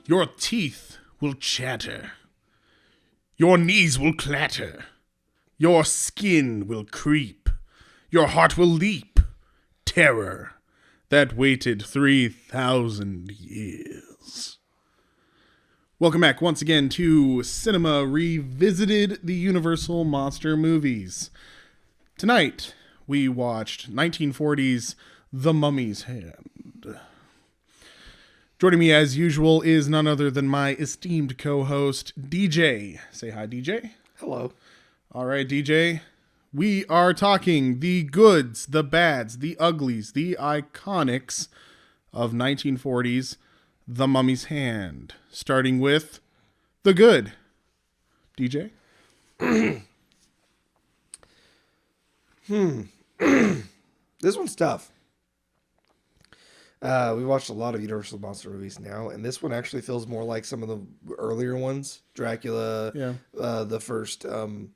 Your teeth will chatter. Your knees will clatter. Your skin will creep. Your heart will leap. Terror that waited 3,000 years. Welcome back once again to Cinema Revisited, the Universal Monster Movies. Tonight, we watched 1940's The Mummy's Hand. Joining me as usual is none other than my esteemed co-host, DJ. Say hi, DJ. Hello. All right, DJ. We are talking the goods, the bads, the uglies, the iconics of 1940's The Mummy's Hand. Starting with the good. DJ? This one's tough. We watched a lot of Universal Monster movies now, and this one actually feels more like some of the earlier ones. Dracula, the first, there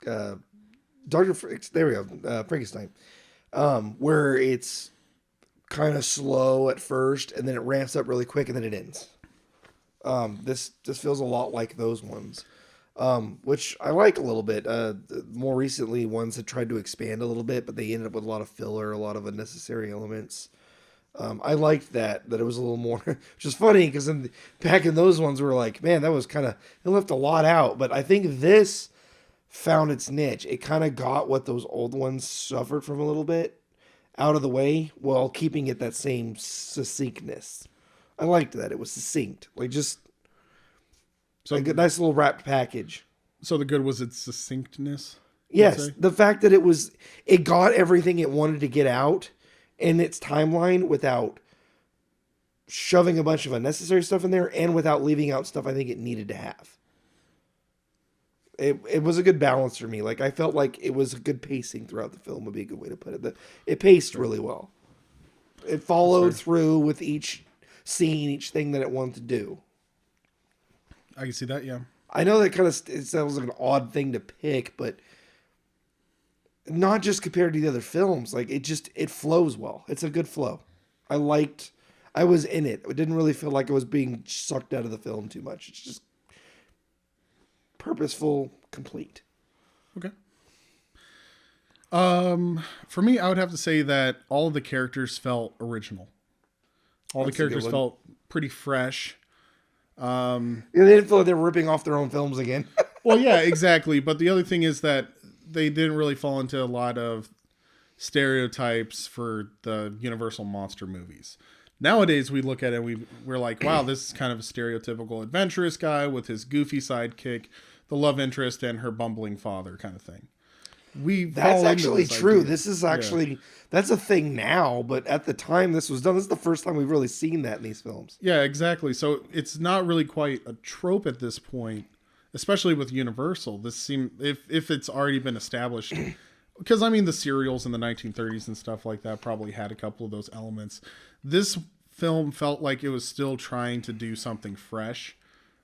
we go, Frankenstein, where it's kind of slow at first, and then it ramps up really quick, and then it ends. This feels a lot like those ones. Which I like a little bit. More recently, ones that tried to expand a little bit, but they ended up with a lot of filler, a lot of unnecessary elements. I liked that it was a little more, which is funny because back in those ones, we were like, man, that was kind of, it left a lot out. But I think this found its niche. It kind of got what those old ones suffered from a little bit out of the way while keeping it that same succinctness. I liked that. It was succinct. Like just... So a nice little wrapped package. So the good was its succinctness? Yes. The fact that it got everything it wanted to get out in its timeline without shoving a bunch of unnecessary stuff in there and without leaving out stuff I think it needed to have. It was a good balance for me. Like I felt like it was a good pacing throughout the film would be a good way to put it. It paced really well. It followed through with each scene, each thing that it wanted to do. I can see that, yeah. I know that kind of it sounds like an odd thing to pick, but not just compared to the other films. Like it flows well. It's a good flow. I was in it. It didn't really feel like I was being sucked out of the film too much. It's just purposeful, complete. Okay. For me, I would have to say that all of the characters felt original. All the characters felt pretty fresh. They didn't feel like they were ripping off their own films again. Well, yeah, exactly. But the other thing is that they didn't really fall into a lot of stereotypes for the Universal Monster movies. Nowadays, we look at it and we're like, wow, this is kind of a stereotypical adventurous guy with his goofy sidekick, the love interest, and her bumbling father kind of thing. That's actually true. Idea. This is actually, that's a thing now, but at the time this was done, this is the first time we've really seen that in these films. Yeah, exactly. So it's not really quite a trope at this point, especially with Universal. This seemed, if it's already been established, because I mean the serials in the 1930s and stuff like that probably had a couple of those elements. This film felt like it was still trying to do something fresh,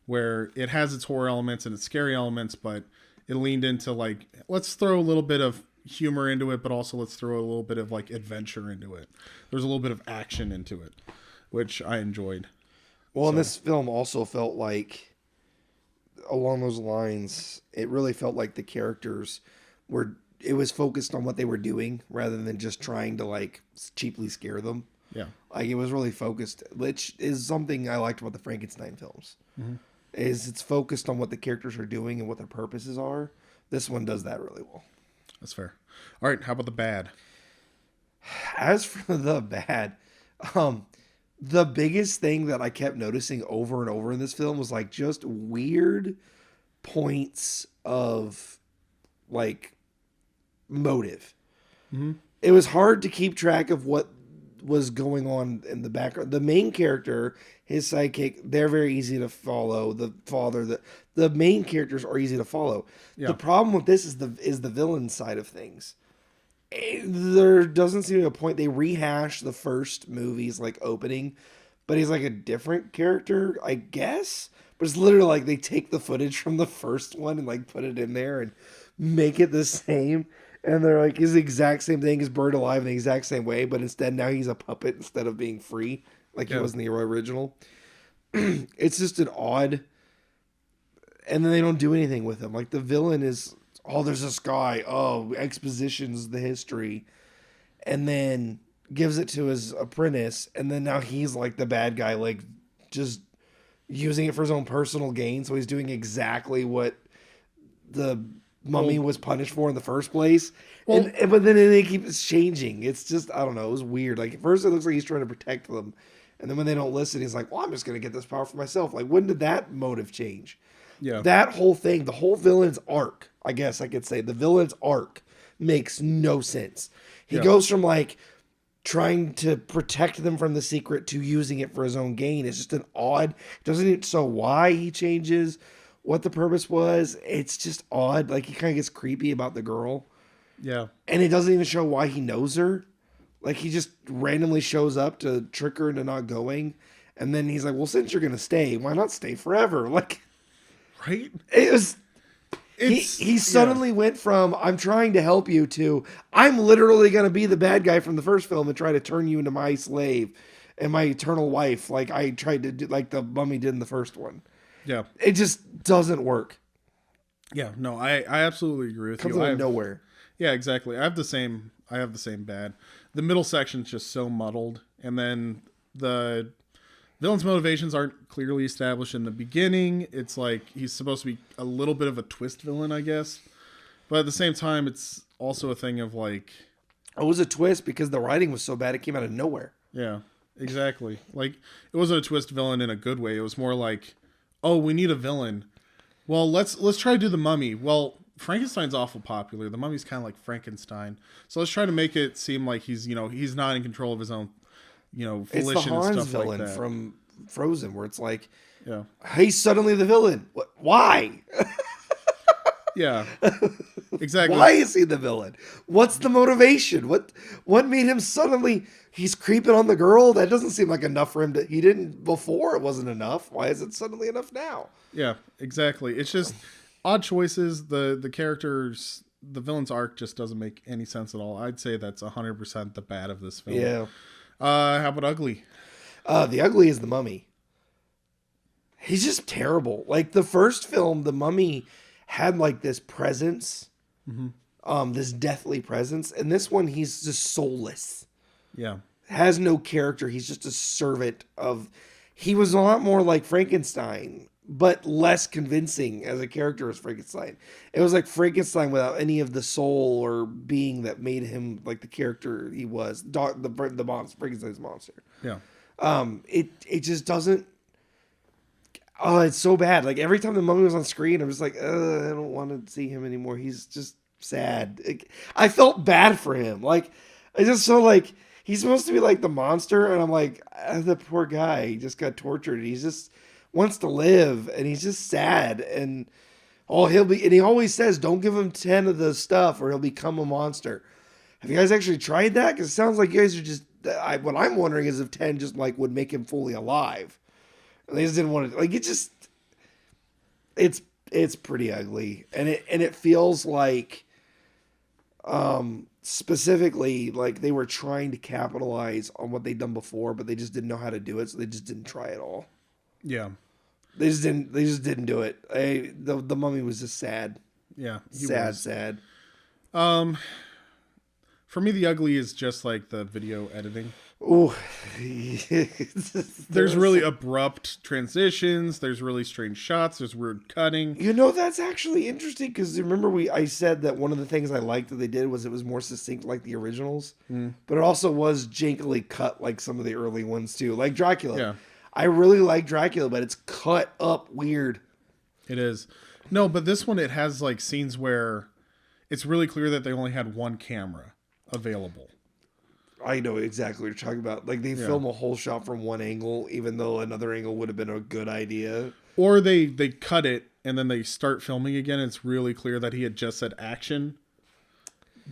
where it has its horror elements and its scary elements, but it leaned into like, let's throw a little bit of humor into it, but also let's throw a little bit of like adventure into it. There's a little bit of action into it, which I enjoyed. Well, and this film also felt like, along those lines, it really felt like the characters it was focused on what they were doing rather than just trying to like cheaply scare them. Yeah. Like it was really focused, which is something I liked about the Frankenstein films. Mm-hmm. Is it's focused on what the characters are doing and what their purposes are. This one does that really well. That's fair. All right, how about the bad? As for the bad, the biggest thing that I kept noticing over and over in this film was like just weird points of like motive. Mm-hmm. It was hard to keep track of what was going on in the background. The main character, his sidekick, they're very easy to follow. The father, the main characters are easy to follow. Yeah. The problem with this is the villain side of things. There doesn't seem to be a point. They rehash the first movie's like opening, but he's like a different character, I guess. But it's literally like they take the footage from the first one and like put it in there and make it the same. And they're like, he's the exact same thing as Bird Alive in the exact same way, but instead now he's a puppet instead of being free. like he was in the original. It's just an odd, and then they don't do anything with him. Like the villain is, oh, there's this guy, oh, expositions the history, and then gives it to his apprentice, and then now he's like the bad guy, like just using it for his own personal gain. So he's doing exactly what the mummy was punished for in the first place. Well, but then it keeps changing. It's just, I don't know, it was weird. Like at first it looks like he's trying to protect them, and then when they don't listen, he's like, well, I'm just gonna get this power for myself. Like, when did that motive change? Yeah, that whole thing, the whole villain's arc, I guess I could say the villain's arc makes no sense. He goes from like trying to protect them from the secret to using it for his own gain. It's just an odd, doesn't even show why he changes, what the purpose was. It's just odd. Like he kind of gets creepy about the girl. Yeah. And it doesn't even show why he knows her. Like he just randomly shows up to trick her into not going. And then he's like, well, since you're going to stay, why not stay forever? Like, right? It was, he suddenly went from, I'm trying to help you, to, I'm literally going to be the bad guy from the first film and try to turn you into my slave and my eternal wife. Like I tried to do, like the mummy did in the first one. Yeah. It just doesn't work. Yeah, no, I absolutely agree with you. Comes out of nowhere. Yeah, exactly. I have the same bad. The middle section's just so muddled, and then the villain's motivations aren't clearly established in the beginning. It's like he's supposed to be a little bit of a twist villain, I guess. But at the same time, it's also a thing of like, it was a twist because the writing was so bad it came out of nowhere. Yeah, exactly. Like it wasn't a twist villain in a good way. It was more like, oh, we need a villain. Well, let's try to do the Mummy. Well, Frankenstein's awful popular. The Mummy's kind of like Frankenstein. So let's try to make it seem like he's not in control of his own, volition it's the Hans and stuff villain like that. from Frozen, where it's like, yeah, he's suddenly the villain. Why? Yeah, exactly. Why is he the villain? What's the motivation? What made him suddenly, he's creeping on the girl? That doesn't seem like enough for him to, he didn't before, it wasn't enough. Why is it suddenly enough now? Yeah, exactly. It's just odd choices. The characters, the villain's arc just doesn't make any sense at all. I'd say that's 100% the bad of this film. Yeah. How about Ugly? The Ugly is the Mummy. He's just terrible. Like the first film, the Mummy had like this presence, this deathly presence. And this one, he's just soulless. Yeah. Has no character. He's just a servant of, he was a lot more like Frankenstein, but less convincing as a character as Frankenstein. It was like Frankenstein without any of the soul or being that made him like the character he was. The monster, Frankenstein's monster. Yeah. It just doesn't. Oh, it's so bad. Like every time the Mummy was on screen, I was like, I don't want to see him anymore. He's just sad. I felt bad for him. Like I just felt like he's supposed to be like the monster, and I'm like, the poor guy. He just got tortured. He just wants to live, and he's just sad. And he always says, don't give him 10 of the stuff, or he'll become a monster. Have you guys actually tried that? Because it sounds like you guys are just. What I'm wondering is if 10 just like would make him fully alive. They just didn't want to, like, it just, it's pretty ugly. And it feels like, specifically, like they were trying to capitalize on what they'd done before, but they just didn't know how to do it. So they just didn't try at all. Yeah. They just didn't do it. The Mummy was just sad. Yeah. Sad. For me, The Ugly is just like the video editing. Ooh. There's really abrupt transitions. There's really strange shots. There's weird cutting. That's actually interesting because remember I said that one of the things I liked that they did was it was more succinct like the originals, but it also was jankily cut like some of the early ones too, like Dracula. Yeah. I really like Dracula, but it's cut up weird. It is. No, but this one, it has like scenes where it's really clear that they only had one camera available. I know exactly what you're talking about. Like they film a whole shot from one angle, even though another angle would have been a good idea. Or they cut it and then they start filming again. And it's really clear that he had just said action,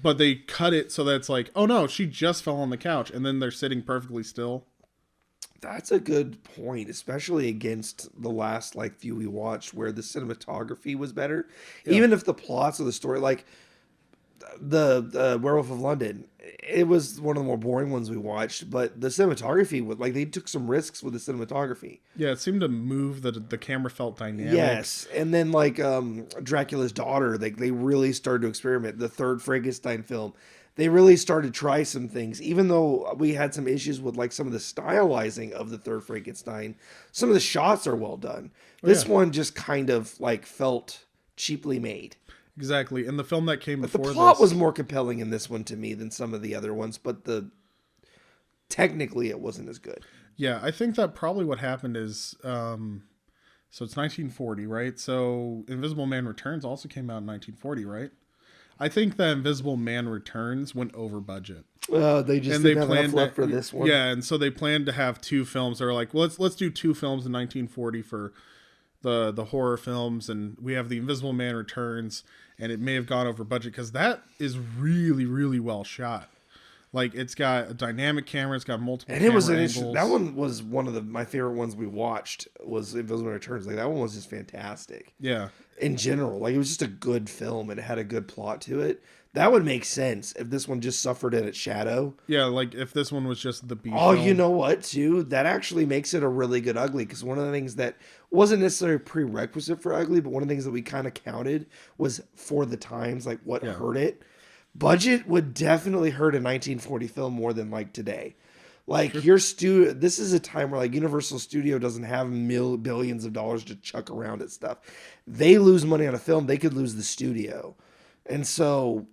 but they cut it so that it's like, oh no, she just fell on the couch, and then they're sitting perfectly still. That's a good point, especially against the last like few we watched where the cinematography was better. Yeah. Even if the plots of the story, like the Werewolf of London, it was one of the more boring ones we watched, but the cinematography was like, they took some risks with the cinematography. Yeah, it seemed to move. The camera felt dynamic. Yes, and then like Dracula's Daughter, they really started to experiment. The third Frankenstein film, they really started to try some things. Even though we had some issues with like some of the stylizing of the third Frankenstein, some of the shots are well done. This one just kind of like felt cheaply made. Exactly. And the film that came before The plot this was more compelling in this one to me than some of the other ones, but technically it wasn't as good. Yeah, I think that probably what happened is, so it's 1940, right? So Invisible Man Returns also came out in 1940, right? I think that Invisible Man Returns went over budget. They just didn't have enough left for this one. Yeah, and so they planned to have two films. They were like, well, let's do two films in 1940 for the horror films, and we have the Invisible Man Returns, and it may have gone over budget because that is really, really well shot. Like, it's got a dynamic camera, it's got multiple and it was an angles. that one was one of my favorite ones we watched, was Invisible Man Returns. Like, that one was just fantastic. Yeah. In general, like, it was just a good film, and it had a good plot to it. That would make sense if this one just suffered in its shadow. Yeah, like if this one was just the B Oh, film. you know what, too? That actually makes it a really good Ugly, because one of the things that wasn't necessarily a prerequisite for Ugly, but one of the things that we kind of counted was for the times, like what hurt it. Budget would definitely hurt a 1940 film more than like today. Like this is a time where like Universal Studio doesn't have billions of dollars to chuck around at stuff. They lose money on a film, they could lose the studio. And so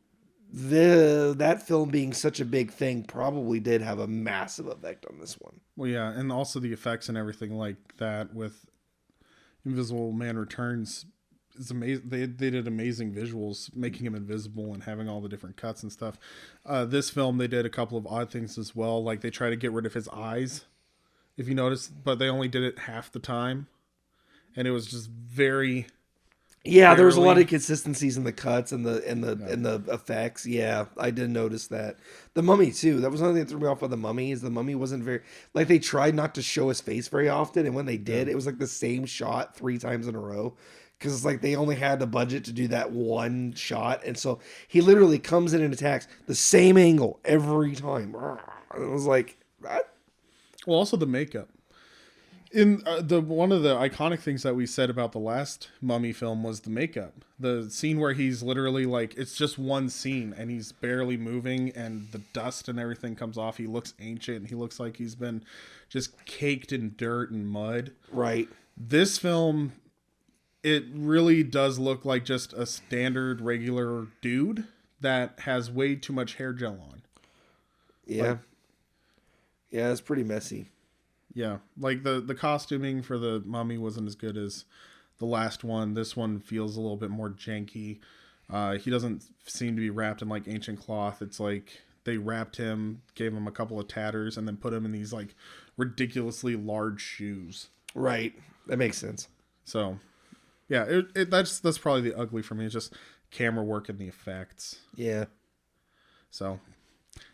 that film being such a big thing probably did have a massive effect on this one. Well, yeah, and also the effects and everything like that with Invisible Man Returns is amazing. They did amazing visuals, making him invisible and having all the different cuts and stuff. This film, they did a couple of odd things as well. Like, they tried to get rid of his eyes, if you notice, but they only did it half the time, and it was just very... Yeah, there was a lot of consistencies in the cuts and the effects. Yeah, I did notice that. The Mummy too. That was another thing that threw me off by the Mummy. Is the Mummy wasn't very, like, they tried not to show his face very often, and when they did, it was like the same shot 3 times in a row, because it's like they only had the budget to do that one shot, and so he literally comes in and attacks the same angle every time. And it was like that. Well, also the makeup. In one of the iconic things that we said about the last Mummy film was the makeup. The scene where he's literally like, it's just one scene and he's barely moving and the dust and everything comes off. He looks ancient. He looks like he's been just caked in dirt and mud. Right. This film, it really does look like just a standard regular dude that has way too much hair gel on. Yeah. Yeah, it's pretty messy. Yeah, like the costuming for the Mummy wasn't as good as the last one. This one feels a little bit more janky. He doesn't seem to be wrapped in like ancient cloth. It's like they wrapped him, gave him a couple of tatters, and then put him in these like ridiculously large shoes. Right, that makes sense. So, yeah, that's probably the ugly for me. It's just camera work and the effects. Yeah. So.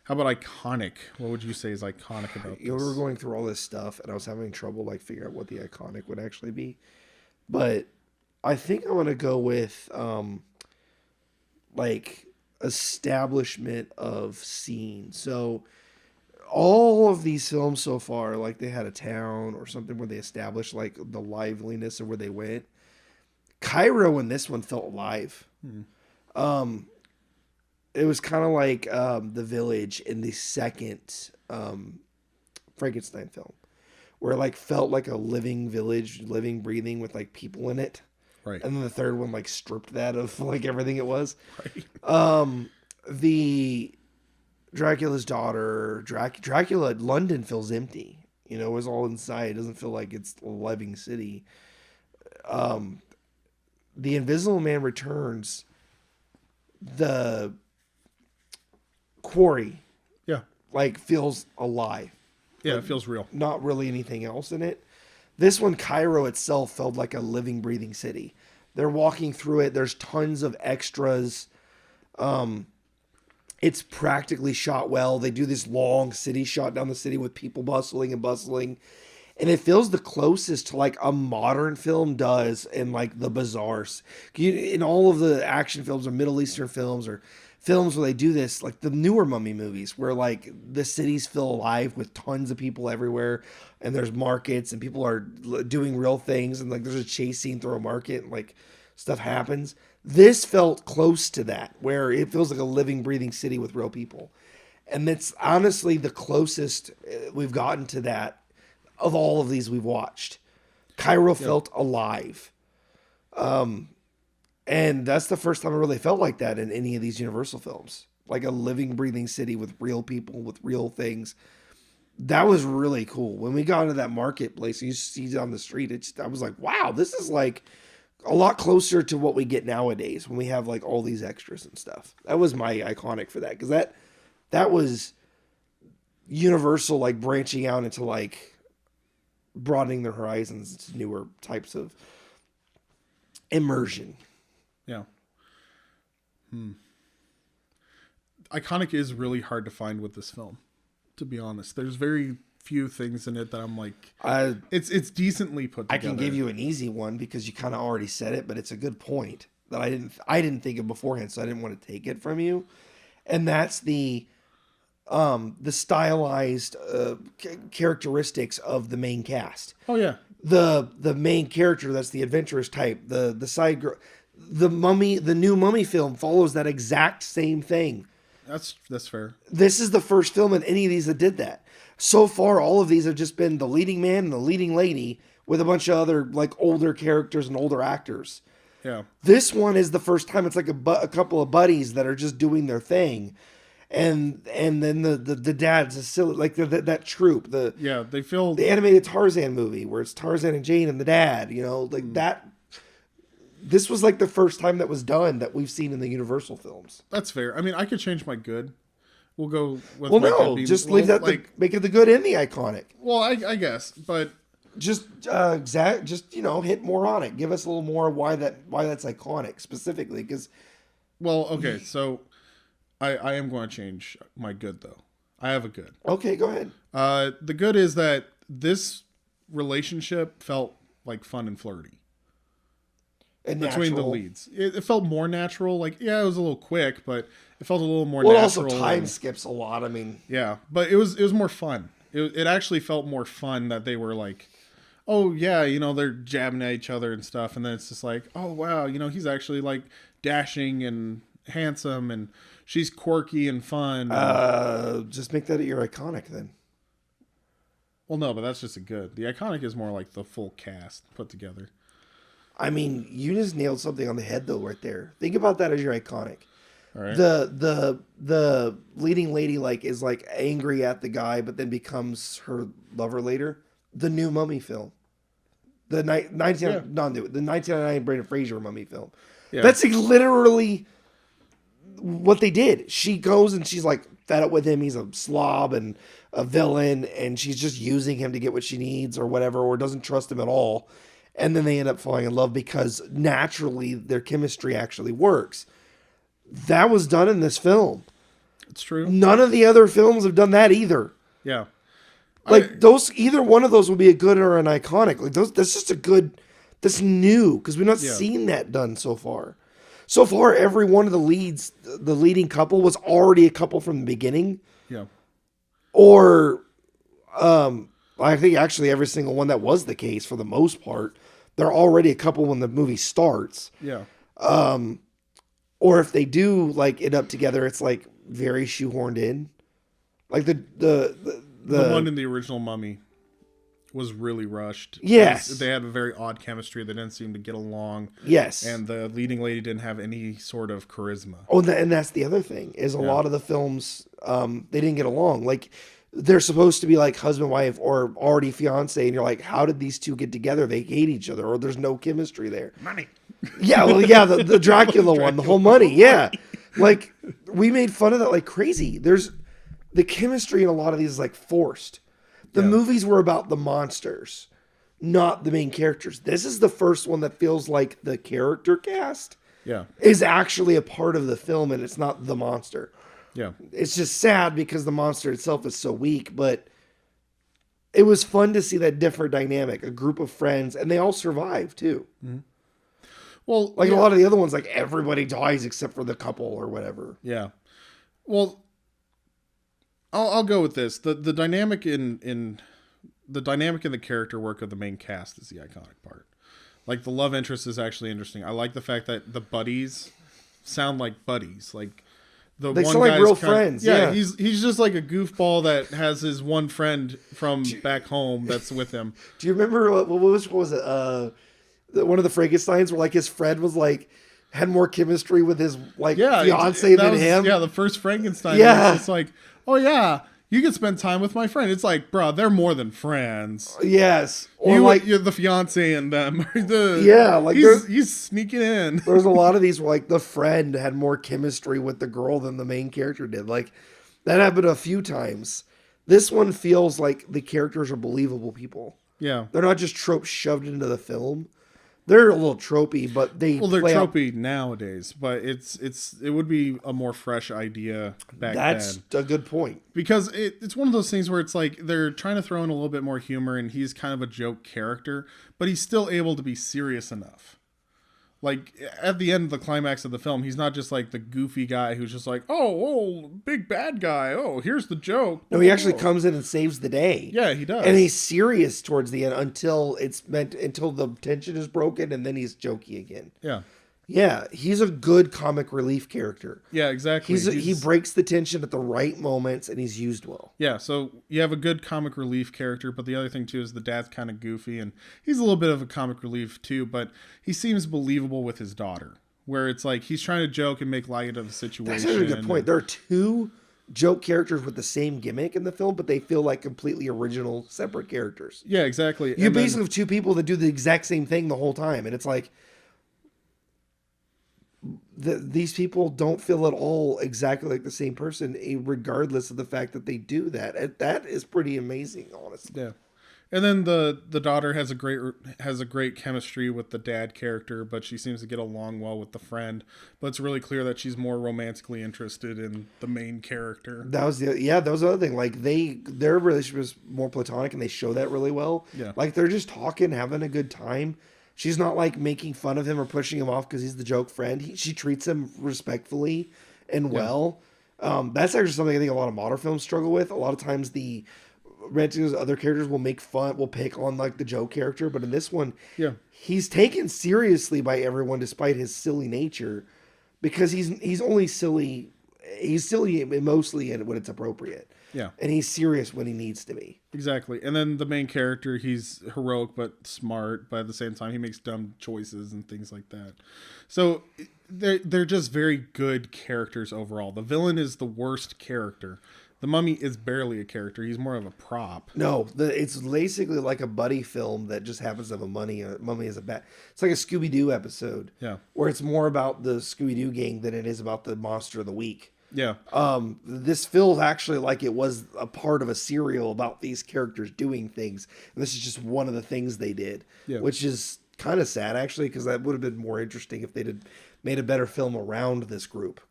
How about iconic? What would you say is iconic about this? You know, we were going through all this stuff, and I was having trouble like figuring out what the iconic would actually be. But I think I want to go with like establishment of scene. So all of these films so far, like they had a town or something where they established like the liveliness of where they went. Cairo in this one felt alive. It was kind of like The Village in the second Frankenstein film, where it like felt like a living village, living, breathing with like people in it. Right. And then the third one like stripped that of like everything it was. Right. The Dracula's Daughter, Dracula, London feels empty. You know, it was all inside. It doesn't feel like it's a living city. The Invisible Man Returns. The quarry, like feels alive. Yeah, it feels real. Not really anything else in it. This one, Cairo itself, felt like a living, breathing city. They're walking through it. There's tons of extras. It's practically shot well. They do this long city shot down the city with people bustling, and it feels the closest to like a modern film does in like the bazaars. In all of the action films or Middle Eastern films or films where they do this, like the newer Mummy movies, where like the cities feel alive with tons of people everywhere, and there's markets and people are doing real things, and like there's a chase scene through a market and like stuff happens. This felt close to that, where it feels like a living, breathing city with real people. And it's honestly the closest we've gotten to that of all of these we've watched. Cairo felt alive. And that's the first time I really felt like that in any of these Universal films. Like a living, breathing city with real people, with real things. That was really cool. When we got into that marketplace, you see on the street, I was like, wow, this is like a lot closer to what we get nowadays when we have like all these extras and stuff. That was my iconic for that. Because that was Universal like branching out into like broadening their horizons to newer types of immersion. Yeah. Iconic is really hard to find with this film, to be honest. There's very few things in it that I'm like, it's decently put together. I can give you an easy one because you kind of already said it, but it's a good point that I didn't think of beforehand, so I didn't want to take it from you. And that's the stylized characteristics of the main cast. Oh yeah. The main character, that's the adventurous type, the side girl, the new Mummy film follows that exact same thing. That's fair. This is the first film in any of these that did that. So far, all of these have just been the leading man and the leading lady with a bunch of other like older characters and older actors. Yeah. This one is the first time it's like a couple of buddies that are just doing their thing. And then the dad's a silly, like that troupe. They feel the animated Tarzan movie where it's Tarzan and Jane and the dad, like that. This was like the first time that was done that we've seen in the Universal films. That's fair. I mean, I could change my good. We'll go with leave that like make it the good and the iconic. Well, I guess, but just hit more on it. Give us a little more why that's iconic specifically because. Well, okay, so. I am going to change my good, though. I have a good. Okay, go ahead. The good is that this relationship felt like fun and flirty. And between natural. the leads. It felt more natural. Like, yeah, it was a little quick, but it felt a little more natural. natural. Also, time skips a lot. I mean... Yeah, but it was more fun. It actually felt more fun that they were like, oh, yeah, they're jabbing at each other and stuff. And then it's just like, oh, wow, Mm. he's actually like dashing and handsome and... She's quirky and fun. Just make that your iconic then. Well, no, but that's just a good. The iconic is more like the full cast put together. I mean, you just nailed something on the head though, right there. Think about that as your iconic. All right. The leading lady is angry at the guy, but then becomes her lover later. The new Mummy film, the 1999 Brendan Fraser Mummy film. Yeah. That's literally what they did. She goes and she's like fed up with him. He's a slob and a villain, and she's just using him to get what she needs or whatever, or doesn't trust him at all. And then they end up falling in love because naturally their chemistry actually works. That was done in this film. It's true. None of the other films have done that either. Yeah. Either one of those would be a good or an iconic. That's just a good, that's new because we've not seen that done so far. So far, every one of the leads, the leading couple was already a couple from the beginning. Yeah. Or, I think actually every single one that was the case for the most part, they're already a couple when the movie starts. Yeah. Or if they do end up together, it's very shoehorned in. Like the one in the original Mummy was really rushed. Yes. They had a very odd chemistry. They didn't seem to get along. Yes. And the leading lady didn't have any sort of charisma. Oh, and that's the other thing is a lot of the films, they didn't get along. They're supposed to be husband, wife, or already fiance. And you're like, how did these two get together? They hate each other or there's no chemistry there. Money. Yeah. Well, yeah. The Dracula one, the whole money. Yeah. We made fun of that like crazy. There's the chemistry in a lot of these is forced. The movies were about the monsters, not the main characters. This is the first one that feels like the character cast is actually a part of the film and it's not the monster. Yeah. It's just sad because the monster itself is so weak, but it was fun to see that different dynamic, a group of friends, and they all survive too. Mm-hmm. Well, Like a lot of the other ones, like everybody dies except for the couple or whatever. Yeah. Well, I'll go with this. The dynamic in the character work of the main cast is the iconic part. Like the love interest is actually interesting. I like the fact that the buddies sound like buddies. Like the They one sound like guy's real friends. Yeah. he's just like a goofball that has his one friend from back home that's with him. Do you remember what was it? One of the Frankensteins where like his friend was like had more chemistry with his fiance than him. Yeah, the first Frankenstein. Yeah. It's like, oh yeah, you can spend time with my friend. It's like, bro, they're more than friends. Yes. Or You're the fiance and them. He's sneaking in. There's a lot of these where like the friend had more chemistry with the girl than the main character did. Like that happened a few times. This one feels like the characters are believable people. Yeah. They're not just tropes shoved into the film. They're a little tropey, but they're tropey nowadays, but it would be a more fresh idea back then. That's a good point. Because it's one of those things where it's like they're trying to throw in a little bit more humor and he's kind of a joke character, but he's still able to be serious enough. Like at the end of the climax of the film, he's not just like the goofy guy who's just like, oh, big bad guy. Oh, here's the joke. No, he actually comes in and saves the day. Yeah, he does. And he's serious towards the end until the tension is broken and then he's jokey again. Yeah. Yeah, he's a good comic relief character. Yeah, exactly. He breaks the tension at the right moments and he's used well. Yeah, so you have a good comic relief character, but the other thing too is the dad's kind of goofy and he's a little bit of a comic relief too, but he seems believable with his daughter, where it's like he's trying to joke and make light of the situation. That's a good point. There are two joke characters with the same gimmick in the film, but they feel like completely original, separate characters. Yeah, exactly. You basically have two people that do the exact same thing the whole time, and it's like these people don't feel at all exactly like the same person, regardless of the fact that they do that. And that is pretty amazing, honestly. Yeah. And then the daughter has a great chemistry with the dad character, but she seems to get along well with the friend. But it's really clear that she's more romantically interested in the main character. That was the other thing. Like their relationship is more platonic, and they show that really well. Yeah. Like they're just talking, having a good time. She's not like making fun of him or pushing him off because he's the joke friend. She treats him respectfully and well. That's actually something I think a lot of modern films struggle with. A lot of times the other characters will pick on like the joke character, but in this one, he's taken seriously by everyone despite his silly nature, because he's only silly. He's silly mostly when it's appropriate. Yeah. And he's serious when he needs to be. Exactly. And then the main character, he's heroic but smart, but at the same time he makes dumb choices and things like that. So they're just very good characters overall. The villain is the worst character. The mummy is barely a character. He's more of a prop. No, it's basically like a buddy film that just happens to have a mummy as a bat. It's like a Scooby-Doo episode. Yeah. Where it's more about the Scooby-Doo gang than it is about the monster of the week. Yeah. This feels actually like it was a part of a serial about these characters doing things. And this is just one of the things they did, which is kind of sad actually, because that would have been more interesting if they had made a better film around this group.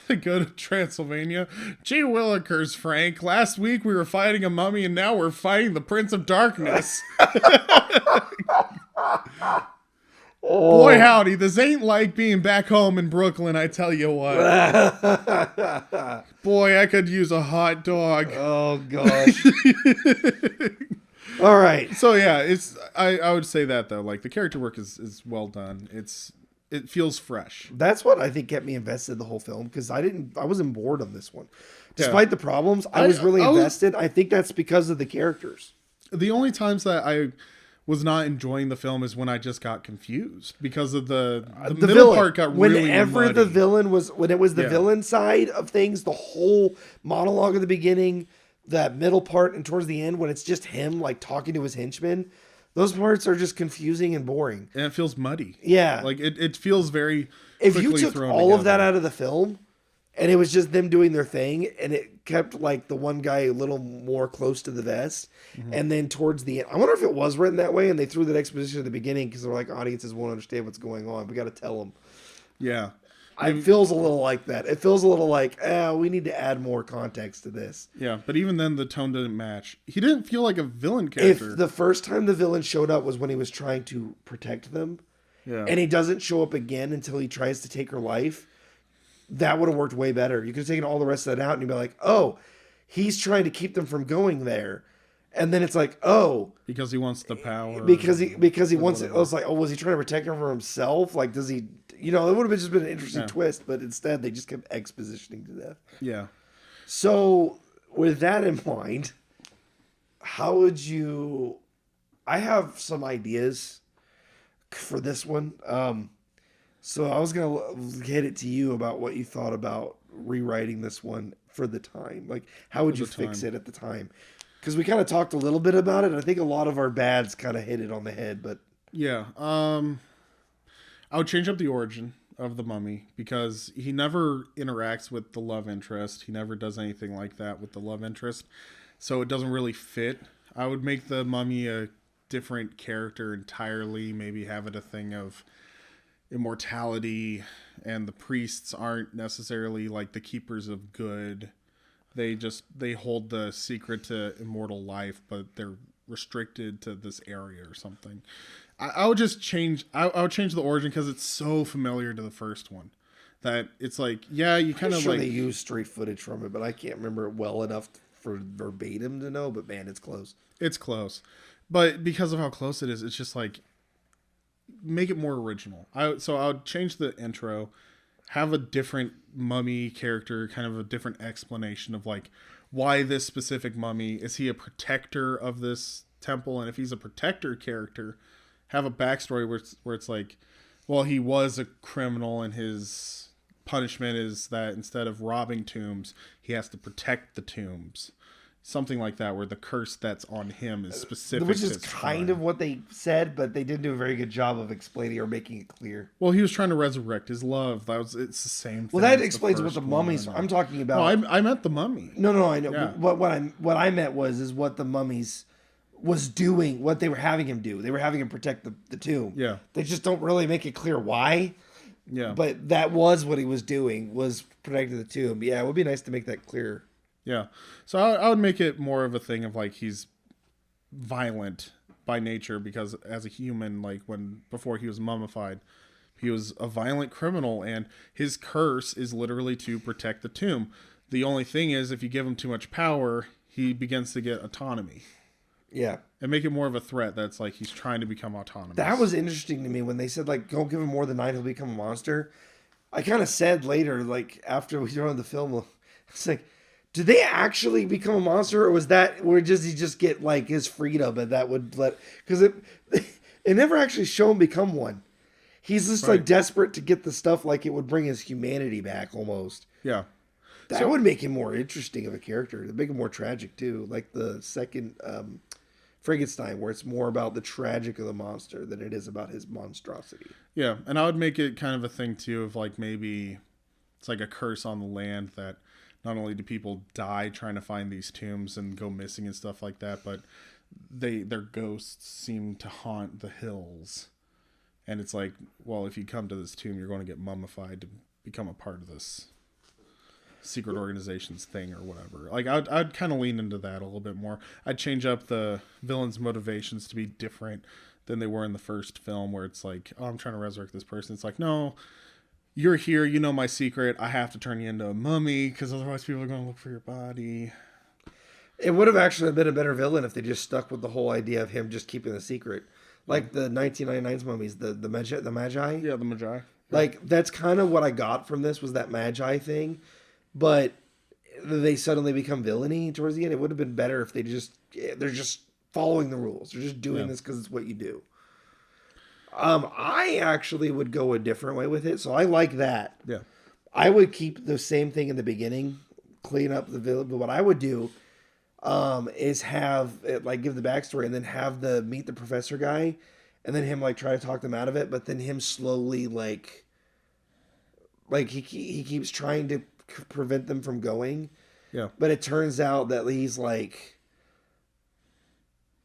They go to Transylvania. Gee willikers, Frank. Last week we were fighting a mummy and now we're fighting the Prince of Darkness. Boy, howdy, this ain't like being back home in Brooklyn, I tell you what. Boy, I could use a hot dog. Oh, gosh. All right. So, yeah, I would say that, though. Like, the character work is well done. It feels fresh. That's what I think kept me invested in the whole film, because I wasn't bored on this one. Despite the problems, I was really invested. I think that's because of the characters. The only times that I was not enjoying the film is when I just got confused because of the middle villain part got really muddy. The villain when it was the villain side of things, the whole monologue at the beginning, that middle part, and towards the end when it's just him like talking to his henchmen, those parts are just confusing and boring. And it feels muddy. Yeah. Like it feels very If you took all of that out of the film and it was just them doing their thing, and it kept like the one guy a little more close to the vest, and then towards the end, I wonder if it was written that way and they threw that exposition at the beginning because they're like, audiences won't understand what's going on. We got to tell them. Yeah. It feels a little like that. It feels a little like, we need to add more context to this. Yeah, but even then the tone didn't match. He didn't feel like a villain character. If the first time the villain showed up was when he was trying to protect them, Yeah. and he doesn't show up again until he tries to take her life, that would have worked way better. You could have taken all the rest of that out and you'd be like, oh, he's trying to keep them from going there. And then it's like, oh, because he wants the power. Because he wants it. I was like, oh, was he trying to protect him from himself? Like, does he? You know, it would have just been an interesting twist, but instead they just kept expositioning to death. Yeah. So with that in mind, how would you? I have some ideas for this one. So I was gonna hit it to you about what you thought about rewriting this one for the time. Like, how would you fix it at the time? Because we kind of talked a little bit about it. I think a lot of our bads kind of hit it on the head, but yeah, I would change up the origin of the mummy because he never interacts with the love interest. He never does anything like that with the love interest, so it doesn't really fit. I would make the mummy a different character entirely. Maybe have it a thing of immortality, and the priests aren't necessarily like the keepers of good. They hold the secret to immortal life, but they're restricted to this area or something. I would just change. I would change the origin because it's so familiar to the first one that it's like, yeah, you kind of like they use straight footage from it, but I can't remember it well enough for verbatim to know. But man, it's close. It's close, but because of how close it is, it's just like make it more original. So I would change the intro. Have a different mummy character, kind of a different explanation of like why this specific mummy. Is he a protector of this temple? And if he's a protector character, have a backstory where it's like, well, he was a criminal and his punishment is that instead of robbing tombs, he has to protect the tombs. Something like that, where the curse that's on him is specific. Which is kind of what they said, but they didn't do a very good job of explaining or making it clear. Well, he was trying to resurrect his love. It's the same thing. Well, that explains what the mummies. I'm talking about. No, I meant the mummy. No, I know. Yeah. What I meant was what the mummies was doing, what they were having him do. They were having him protect the tomb. Yeah. They just don't really make it clear why. Yeah. But that was what he was doing, was protecting the tomb. Yeah, it would be nice to make that clear. Yeah. So I would make it more of a thing of like he's violent by nature because as a human, like before he was mummified, he was a violent criminal and his curse is literally to protect the tomb. The only thing is if you give him too much power, he begins to get autonomy. Yeah. And make it more of a threat that's like he's trying to become autonomous. That was interesting to me when they said like don't give him more than 9, he'll become a monster. I kind of said later, like after we showed the film, it's like, did they actually become a monster, or was that where he just get like his freedom, and that would because it never actually show him become one. He's just like desperate to get the stuff, like it would bring his humanity back almost. Yeah, that would make him more interesting of a character. To make him more tragic too, like the second Frankenstein, where it's more about the tragic of the monster than it is about his monstrosity. Yeah, and I would make it kind of a thing too of like maybe it's like a curse on the land that. Not only do people die trying to find these tombs and go missing and stuff like that, but their ghosts seem to haunt the hills. And it's like, well, if you come to this tomb, you're going to get mummified to become a part of this secret organization's thing or whatever. Like, I'd kind of lean into that a little bit more. I'd change up the villain's motivations to be different than they were in the first film, where it's like, oh, I'm trying to resurrect this person. It's like, no, you're here, you know my secret, I have to turn you into a mummy because otherwise people are going to look for your body. It would have actually been a better villain if they just stuck with the whole idea of him just keeping the secret. Like the 1999's mummies, the Magi. Yeah, the Magi. Like, that's kind of what I got from this, was that Magi thing. But they suddenly become villainy towards the end. It would have been better if they're just following the rules. They're just doing this because it's what you do. I actually would go a different way with it, so I like that. Yeah, I would keep the same thing in the beginning, clean up the village. But what I would do, is have it, like, give the backstory and then have the meet the professor guy, and then him like try to talk them out of it, but then him slowly like he keeps trying to prevent them from going. Yeah, but it turns out that he's like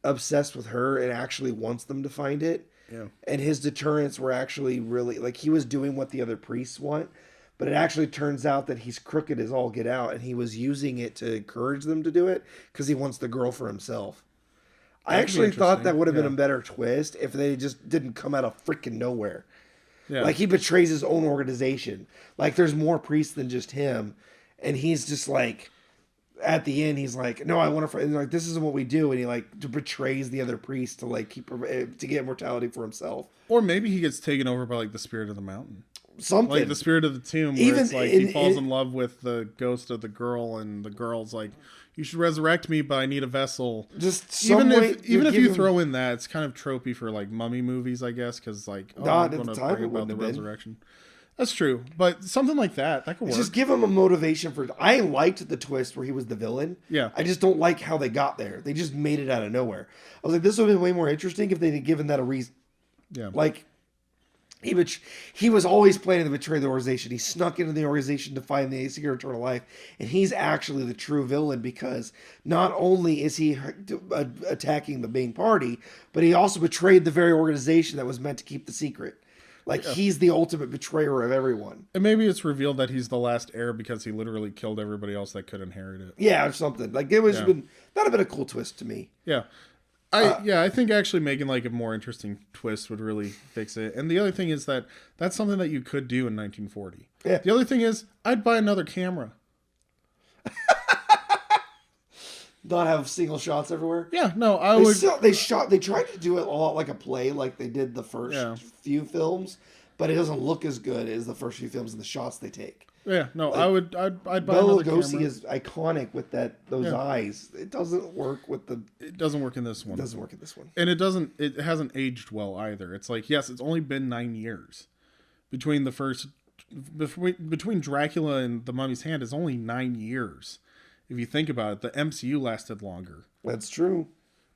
obsessed with her and actually wants them to find it. Yeah. And his deterrents were actually really, like, he was doing what the other priests want, but it actually turns out that he's crooked as all get out, and he was using it to encourage them to do it because he wants the girl for himself. I actually thought that would have been Yeah. a better twist if they just didn't come out of freaking nowhere. Yeah. Like he betrays his own organization. Like there's more priests than just him, and he's just like, at the end he's like, no, I want to. And like this isn't what we do, and he like betrays the other priest to like to get immortality for himself. Or maybe he gets taken over by like the spirit of the mountain. Something Like the spirit of the tomb, where Even it's like he falls in love with the ghost of the girl, and the girl's like, "You should resurrect me, but I need a vessel." just some Even way if even to if give you him- throw in that, it's kind of tropey for like mummy movies, I guess, because like, oh, Not I'm at the going to time, bring it about the wouldn't have been. resurrection. That's true, but something like that could work. just give him a motivation for. I liked the twist where he was the villain. Yeah. I just don't like how they got there. They just made it out of nowhere. I was like, this would have been way more interesting if they had given that a reason. Yeah, Like he was always planning to betray the organization. He snuck into the organization to find the secret eternal life, and he's actually the true villain because not only is he attacking the main party, but he also betrayed the very organization that was meant to keep the secret. Like he's the ultimate betrayer of everyone. and maybe it's revealed that he's the last heir because he literally killed everybody else that could inherit it. Yeah, or something. Like it was been that'd have been a cool twist to me. Yeah. I think actually making like a more interesting twist would really fix it. And the other thing is that that's something that you could do in 1940. Yeah. The other thing is I'd buy another camera. Not have single shots everywhere. Yeah, no, I They would. they tried to do it a lot like a play, like they did the first Yeah. few films, but it doesn't look as good as the first few films and the shots they take. Yeah, no, I'd buy Bela another Lugosi camera. is iconic with those eyes. It doesn't work with the. It doesn't work in this one. It doesn't work in this one. And it hasn't aged well either. It's like, yes, it's only been 9 years between the first between Dracula and the Mummy's Hand is only 9 years. If you think about it, the MCU lasted longer. That's true.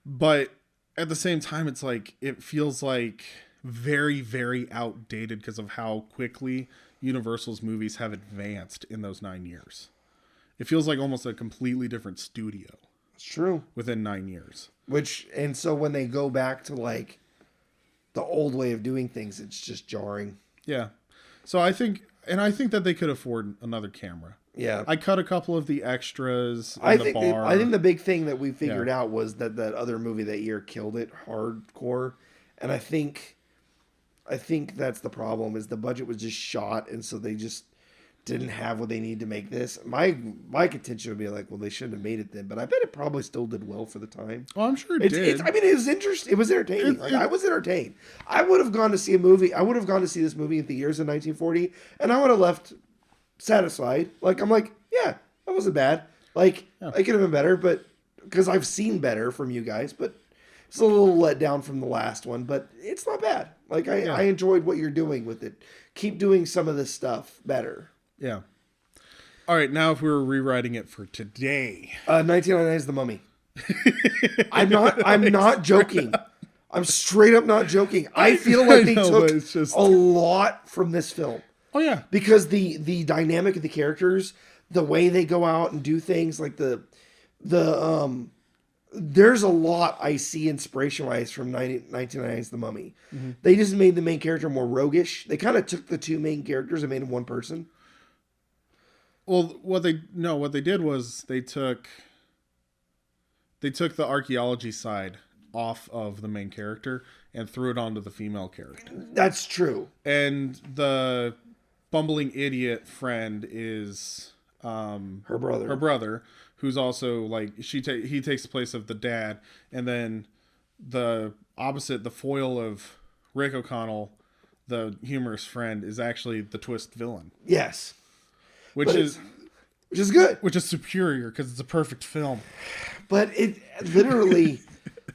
But at the same time, it's like it feels like very, very outdated because of how quickly Universal's movies have advanced in those 9 years. It feels like almost a completely different studio It's true. within 9 years. And so when they go back to like the old way of doing things, it's just jarring. Yeah. So I think that they could afford another camera. Yeah. I cut a couple of the extras in I the think bar. I think the big thing that we figured out was that other movie that year killed it hardcore, and I think that's the problem is the budget was just shot, and so they just didn't have what they need to make this. My contention would be like, well, they shouldn't have made it then, but I bet it probably still did well for the time. Oh, I'm sure it did. I mean, it was interesting. It was entertaining. I was entertained. I would have gone to see a movie. I would have gone to see this movie in the years of 1940, and I would have left satisfied. Like I'm like, yeah, that wasn't bad. Like I could have been better, but because I've seen better from you guys, but it's a little let down from the last one, but it's not bad. Like I enjoyed what you're doing with it. Keep doing some of this stuff better. Yeah. All right, now if we were rewriting it for today. 1999 is The Mummy. I'm not joking. I'm straight up not joking. I feel like they took a lot from this film. Oh yeah. Because the dynamic of the characters, the way they go out and do things, like there's a lot I see inspiration wise from 1999's The Mummy. Mm-hmm. They just made the main character more roguish. They kind of took the two main characters and made them one person. Well, what they did was they took the archaeology side off of the main character and threw it onto the female character. That's true. And the bumbling idiot friend is her brother, who's also like he takes the place of the dad, and then the opposite, the foil of Rick O'Connell, the humorous friend, is actually the twist villain. Yes. Which is good. Which is superior because it's a perfect film. But it literally,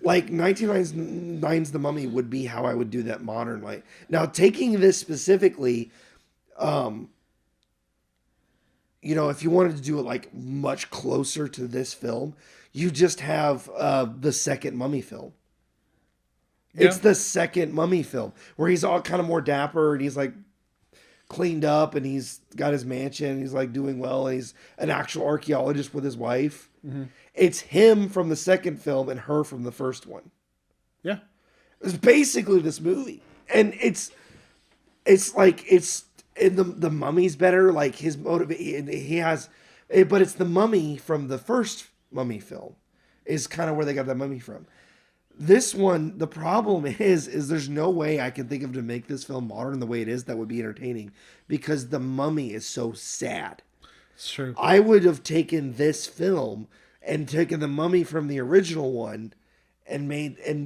like 1999's The Mummy would be how I would do that modern light. Now, taking this specifically, if you wanted to do it like much closer to this film, you just have the second Mummy film. Yeah. It's the second Mummy film where he's all kind of more dapper and he's like cleaned up and he's got his mansion and he's like doing well and he's an actual archaeologist with his wife. Mm-hmm. It's him from the second film and her from the first one. Yeah. It's basically this movie. And it's the Mummy's better, like his motive he has, but it's the Mummy from the first Mummy film is kind of where they got that Mummy from. This one, the problem is there's no way I can think of to make this film modern the way it is that would be entertaining, because The Mummy is so sad. It's true. I would have taken this film and taken The Mummy from the original one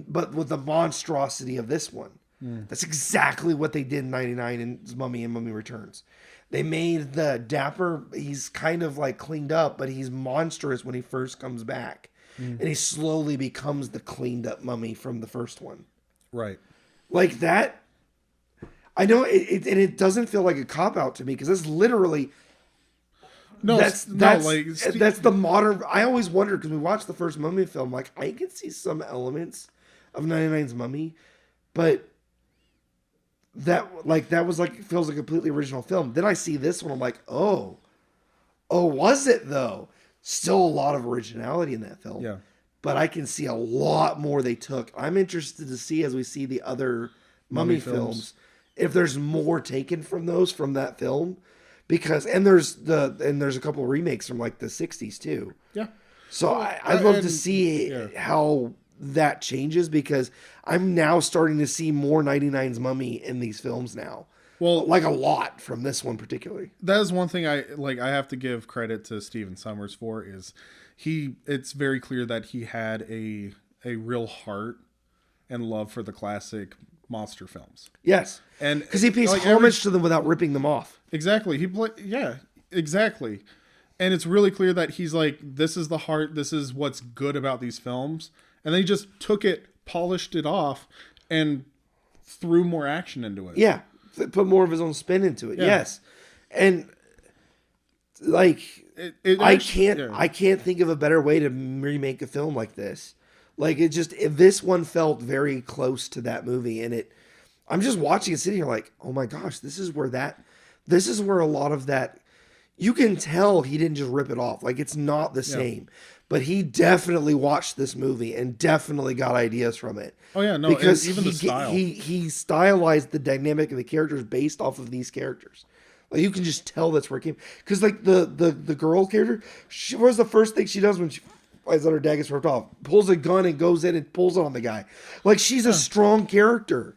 but with the monstrosity of this one. That's exactly what they did in 99 in Mummy and Mummy Returns. They made the dapper, he's kind of like cleaned up, but he's monstrous when he first comes back. And he slowly becomes the cleaned up mummy from the first one. Right. Like that. I know it doesn't feel like a cop out to me, because that's literally that's the modern. I always wondered, because we watched the first Mummy film, like I can see some elements of 99's Mummy, but that was like, it feels like a completely original film. Then I see this one, I'm like, oh, was it though? Still a lot of originality in that film. Yeah. But I can see a lot more they took. I'm interested to see, as we see the other Mummy films, if there's more taken from that film. Because there's a couple of remakes from like the 60s too. Yeah. So I'd love to see how that changes, because I'm now starting to see more 99's Mummy in these films now. Well, like a lot from this one particularly. That is one thing I have to give credit to Stephen Sommers for, is it's very clear that he had a real heart and love for the classic monster films. Yes. And because he pays homage to them without ripping them off. Exactly. Exactly. And it's really clear that he's like, this is the heart, this is what's good about these films. And then he just took it, polished it off, and threw more action into it. Yeah. Put more of his own spin into it. Yeah. Yes. And like I can't think of a better way to remake a film like this. Like this one felt very close to that movie, and I'm just watching it sitting here like, oh my gosh, this is where a lot of that, you can tell he didn't just rip it off. Like, it's not the same, but he definitely watched this movie and definitely got ideas from it. Oh yeah, no, because even the style. He stylized the dynamic of the characters based off of these characters. Like, you can just tell that's where it came. Because like the girl character, what was the first thing she does when she finds out her dad gets ripped off? Pulls a gun and goes in and pulls it on the guy. Like, she's a strong character.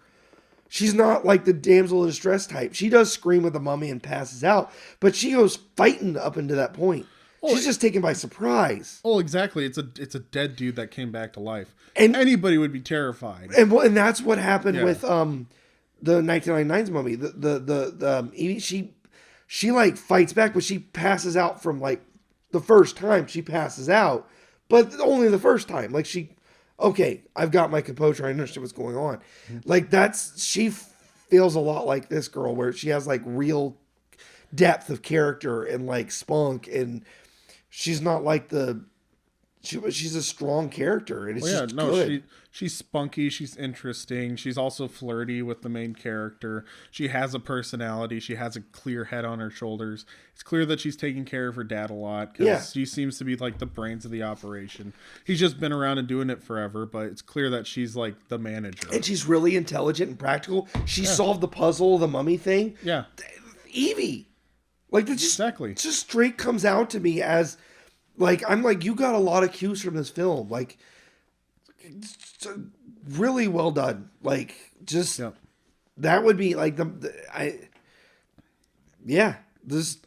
She's not like the damsel in distress type. She does scream with the mummy and passes out, but she goes fighting up into that point. She's just taken by surprise. Oh, exactly. It's a dead dude that came back to life. And anybody would be terrified. And that's what happened with the 1999's Mummy. She like fights back, but she passes out from like the first time she passes out, but only the first time. Like I've got my composure. I understand what's going on. Like she feels a lot like this girl, where she has like real depth of character and like spunk, and she's not like she's a strong character, and it's good. She's spunky, she's interesting, she's also flirty with the main character. She has a personality, she has a clear head on her shoulders. It's clear that she's taking care of her dad a lot, because she seems to be like the brains of the operation. He's just been around and doing it forever, but it's clear that she's like the manager. And she's really intelligent and practical. She solved the puzzle, the mummy thing. Yeah. Evie. Like, it just straight comes out to me as, like, I'm like, you got a lot of cues from this film. Like, really well done. Like, just, that would be, like, this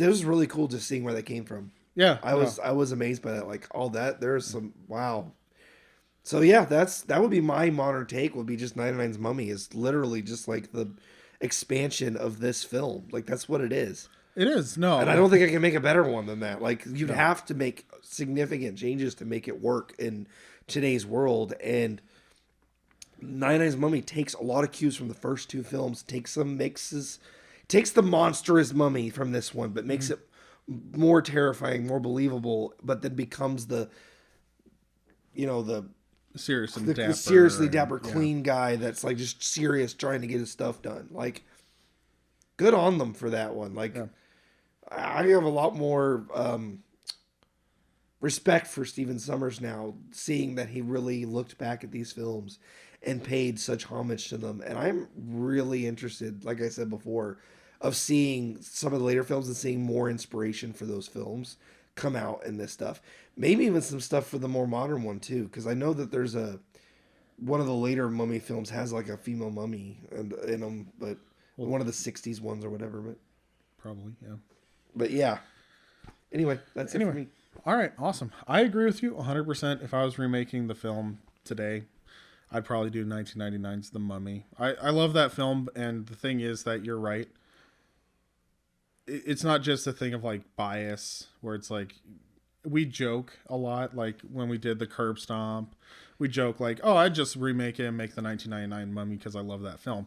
was really cool just seeing where that came from. Yeah. I was amazed by that. Like, all that, there's some, wow. So, yeah, that would be my modern take, would be just 99's Mummy is literally just, like, the expansion of this film. Like, that's what it is. It is. No. And I don't think I can make a better one than that. Like, you'd have to make significant changes to make it work in today's world. And 99's Mummy takes a lot of cues from the first two films, takes some mixes, takes the monstrous mummy from this one, but makes it more terrifying, more believable, but then becomes the seriously dapper, clean guy that's like just serious, trying to get his stuff done. Like, good on them for that one. Like, I have a lot more respect for Stephen Sommers now, seeing that he really looked back at these films and paid such homage to them. And I'm really interested, like I said before, of seeing some of the later films and seeing more inspiration for those films, come out in this stuff. Maybe even some stuff for the more modern one too, because I know that there's one of the later mummy films has like a female mummy in them, but one of the 60s ones or whatever. But probably, yeah. But yeah. Anyway, that's it for me. All right, awesome. I agree with you 100%. If I was remaking the film today, I'd probably do 1999's The Mummy. I love that film, and the thing is that you're right. It's not just a thing of like bias, where it's like, we joke a lot, like when we did the Curb Stomp, we joke like, oh, I'd just remake it and make the 1999 Mummy because I love that film.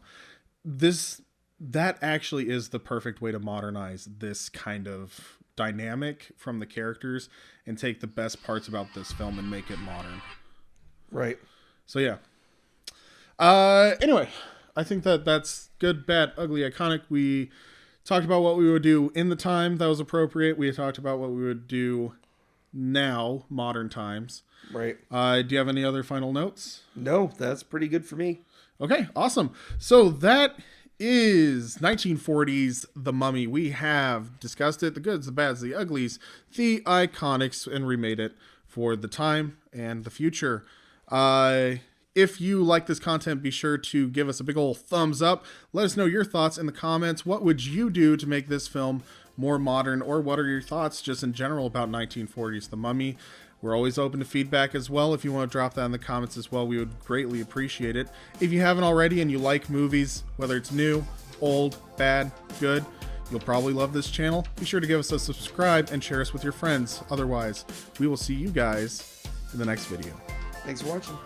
That actually is the perfect way to modernize this kind of dynamic from the characters and take the best parts about this film and make it modern. Right. So yeah. Anyway, I think that's good, bad, ugly, iconic. We talked about what we would do in the time that was appropriate. We talked about what we would do now, modern times. Right. Do you have any other final notes? No, that's pretty good for me. Okay, awesome. So that is 1940s The Mummy. We have discussed it, the goods, the bads, the uglies, the iconics, and remade it for the time and the future. If you like this content, be sure to give us a big old thumbs up. Let us know your thoughts in the comments. What would you do to make this film more modern, or what are your thoughts just in general about 1940s The Mummy? We're always open to feedback as well. If you want to drop that in the comments as well, we would greatly appreciate it. If you haven't already and you like movies, whether it's new, old, bad, good, you'll probably love this channel. Be sure to give us a subscribe and share us with your friends. Otherwise, we will see you guys in the next video. Thanks for watching.